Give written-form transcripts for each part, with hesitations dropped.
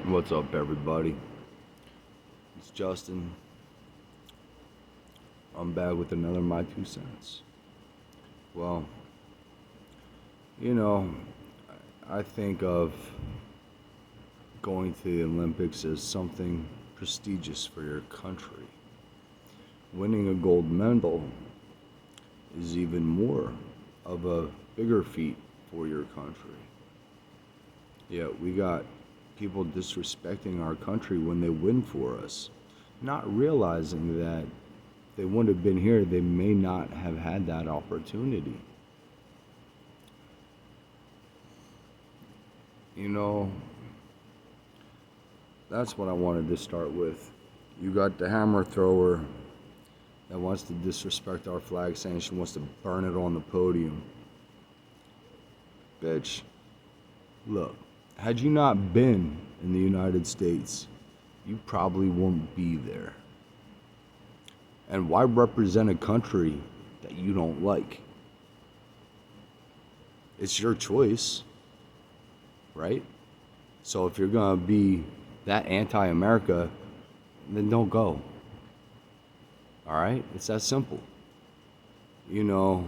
What's up, everybody? It's Justin. I'm back with another My Two Cents. Well, you know, I think of going to the Olympics as something prestigious for your country. Winning a gold medal is even more of a bigger feat for your country. Yet we got people disrespecting our country when they win for us, not realizing that if they wouldn't have been here, they may not have had that opportunity. You know, that's what I wanted to start with. You got the hammer thrower that wants to disrespect our flag, saying she wants to burn it on the podium. Bitch, look, had you not been in the United States, you probably won't be there. And why represent a country that you don't like? It's your choice, right? So if you're gonna be that anti-America, then don't go. All right? It's that simple. You know,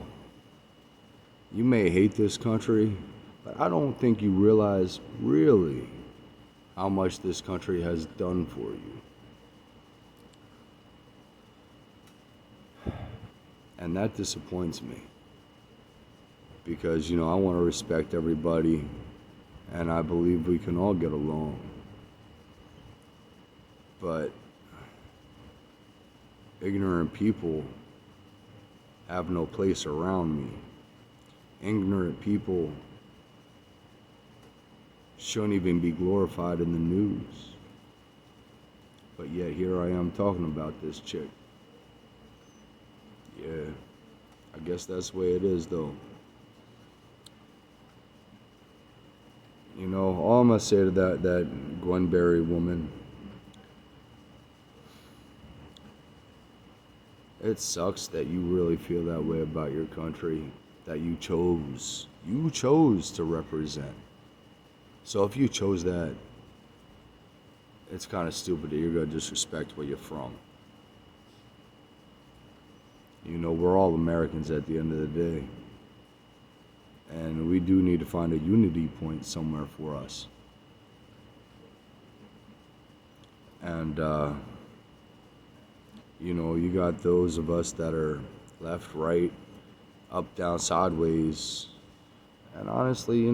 you may hate this country, but I don't think you realize really how much this country has done for you. And that disappoints me. Because, I want to respect everybody, and I believe we can all get along. But ignorant people have no place around me. Ignorant people shouldn't even be glorified in the news. But yet here I am talking about this chick. Yeah, I guess that's the way it is, though. All I'm gonna say to that Gwen Berry woman, it sucks that you really feel that way about your country, that you chose to represent. So if you chose that, it's kind of stupid that you're gonna disrespect where you're from. We're all Americans at the end of the day. And we do need to find a unity point somewhere for us. And, you got those of us that are left, right, up, down, sideways. And honestly,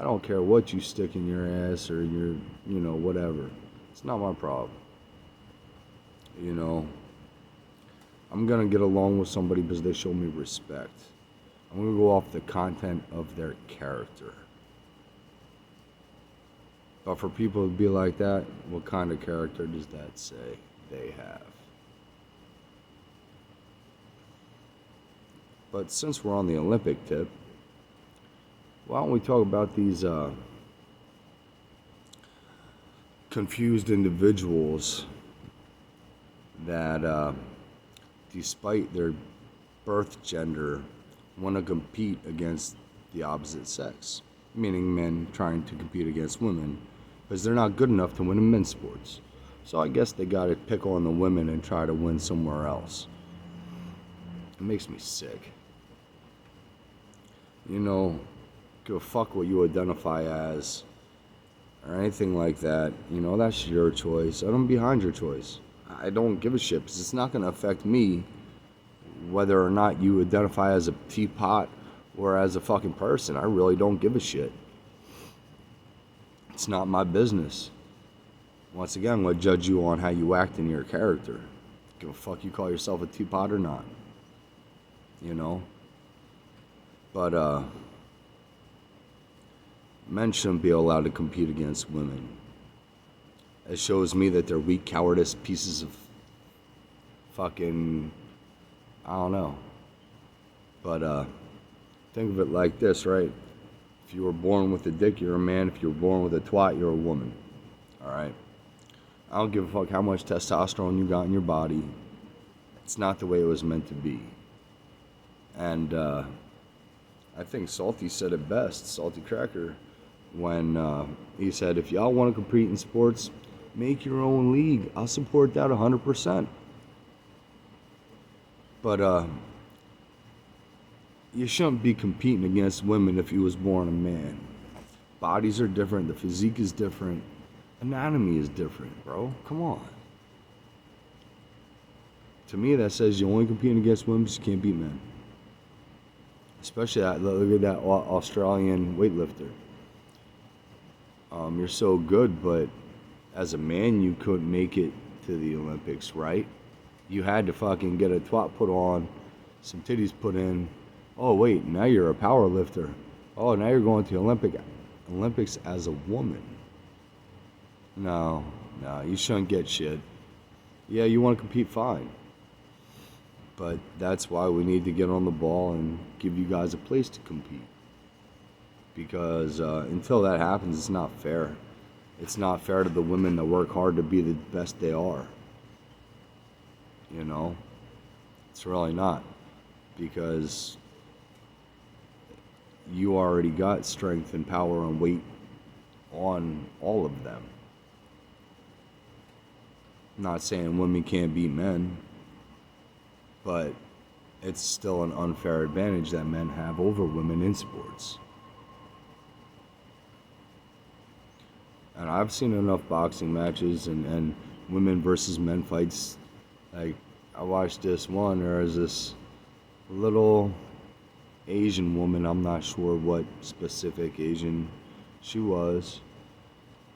I don't care what you stick in your ass or your, whatever. It's not my problem. I'm gonna get along with somebody because they show me respect. I'm gonna go off the content of their character. But for people to be like that, what kind of character does that say they have? But since we're on the Olympic tip, why don't we talk about these confused individuals that, despite their birth gender, want to compete against the opposite sex, meaning men trying to compete against women, because they're not good enough to win in men's sports. So I guess they got to pick on the women and try to win somewhere else. It makes me sick. Give a fuck what you identify as or anything like that. That's your choice. I'm behind your choice. I don't give a shit because it's not going to affect me whether or not you identify as a teapot or as a fucking person. I really don't give a shit. It's not my business. Once again, I'm going to judge you on how you act in your character. Give a fuck you call yourself a teapot or not. But, men shouldn't be allowed to compete against women. It shows me that they're weak, cowardice pieces of fucking, I don't know. But think of it like this, right? If you were born with a dick, you're a man. If you were born with a twat, you're a woman. All right? I don't give a fuck how much testosterone you got in your body. It's not the way it was meant to be. And I think Salty said it best, Salty Cracker. when he said, if y'all want to compete in sports, make your own league. I'll support that 100%. But you shouldn't be competing against women if you was born a man. Bodies are different. The physique is different. Anatomy is different, bro. Come on. To me, that says you're only competing against women, so you can't beat men. Especially look at that Australian weightlifter. You're so good, but as a man, you couldn't make it to the Olympics, right? You had to fucking get a twat put on, some titties put in. Oh wait, now you're a power lifter. Oh, now you're going to the Olympics as a woman. No, you shouldn't get shit. Yeah, you want to compete, fine. But that's why we need to get on the ball and give you guys a place to compete. Because until that happens, it's not fair. It's not fair to the women that work hard to be the best they are. You know? It's really not. Because you already got strength and power and weight on all of them. I'm not saying women can't beat men, but it's still an unfair advantage that men have over women in sports. And I've seen enough boxing matches and women versus men fights. Like, I watched this one, there was this little Asian woman, I'm not sure what specific Asian she was,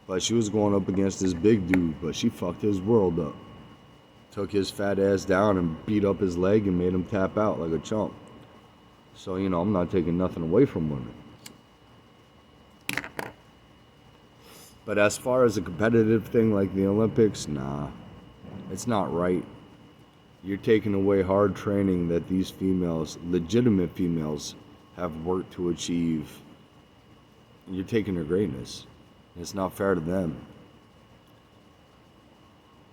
but she was going up against this big dude, but she fucked his world up. Took his fat ass down and beat up his leg and made him tap out like a chump. So, you know, I'm not taking nothing away from women. But as far as a competitive thing like the Olympics, nah, it's not right. You're taking away hard training that these females, legitimate females, have worked to achieve. You're taking their greatness. It's not fair to them.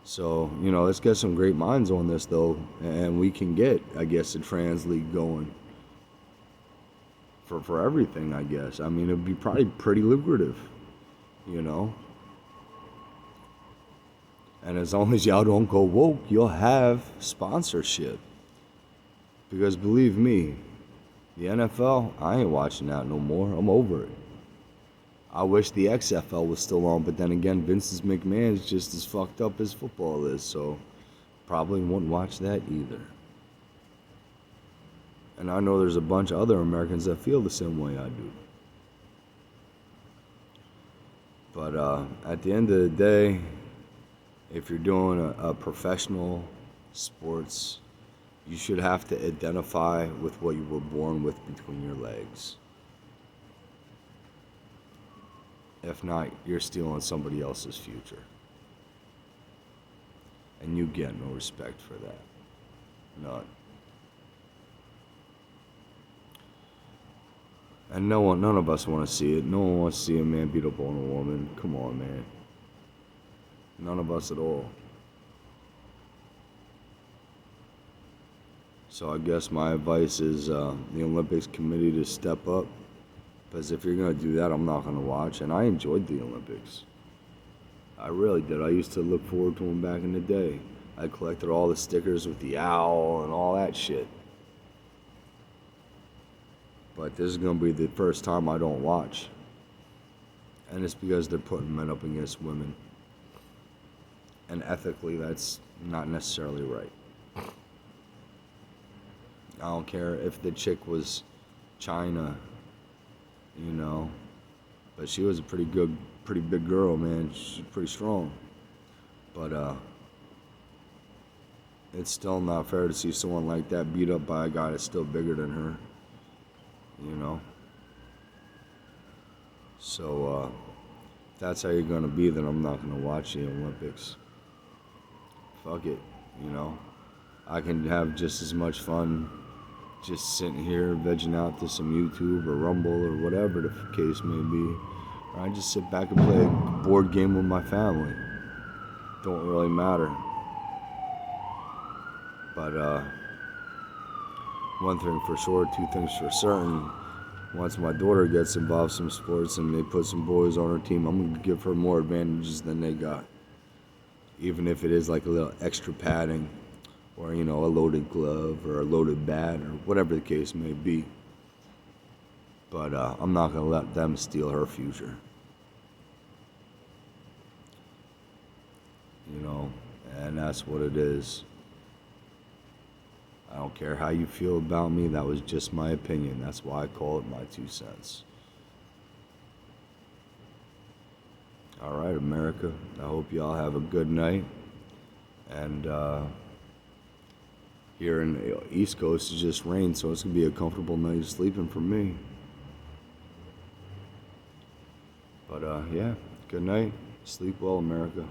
So, you know, let's get some great minds on this, though, and we can get, I guess, a trans league going for everything, I guess. I mean, it'd be probably pretty lucrative, you know. And as long as y'all don't go woke, you'll have sponsorship. Because believe me, the NFL, I ain't watching that no more. I'm over it. I wish the XFL was still on, but then again, Vince McMahon's just as fucked up as football is, so probably won't watch that either. And I know there's a bunch of other Americans that feel the same way I do. But at the end of the day, if you're doing a professional sports, you should have to identify with what you were born with between your legs. If not, you're stealing somebody else's future. And you get no respect for that. None. And none of us want to see it. No one wants to see a man beat up on a woman. Come on, man. None of us at all. So I guess my advice is the Olympics committee to step up. Because if you're going to do that, I'm not going to watch. And I enjoyed the Olympics. I really did. I used to look forward to them back in the day. I collected all the stickers with the owl and all that shit. But this is going to be the first time I don't watch. And it's because they're putting men up against women. And ethically, that's not necessarily right. I don't care if the chick was China, you know, but she was a pretty big girl, man. She's pretty strong. But it's still not fair to see someone like that beat up by a guy that's still bigger than her, you know. So if that's how you're gonna be, then I'm not gonna watch the Olympics. Fuck it, you know. I can have just as much fun just sitting here vegging out to some YouTube or Rumble or whatever the case may be. Or I just sit back and play a board game with my family. Don't really matter. But one thing for sure, two things for certain. once my daughter gets involved in some sports and they put some boys on her team, I'm gonna give her more advantages than they got. Even if it is like a little extra padding, or a loaded glove or a loaded bat or whatever the case may be. But I'm not gonna let them steal her future. And that's what it is. I don't care how you feel about me. That was just my opinion. That's why I call it my 2 cents. All right, America. I hope y'all have a good night. And here in the East Coast, it just rained, so it's going to be a comfortable night of sleeping for me. But yeah, good night. Sleep well, America.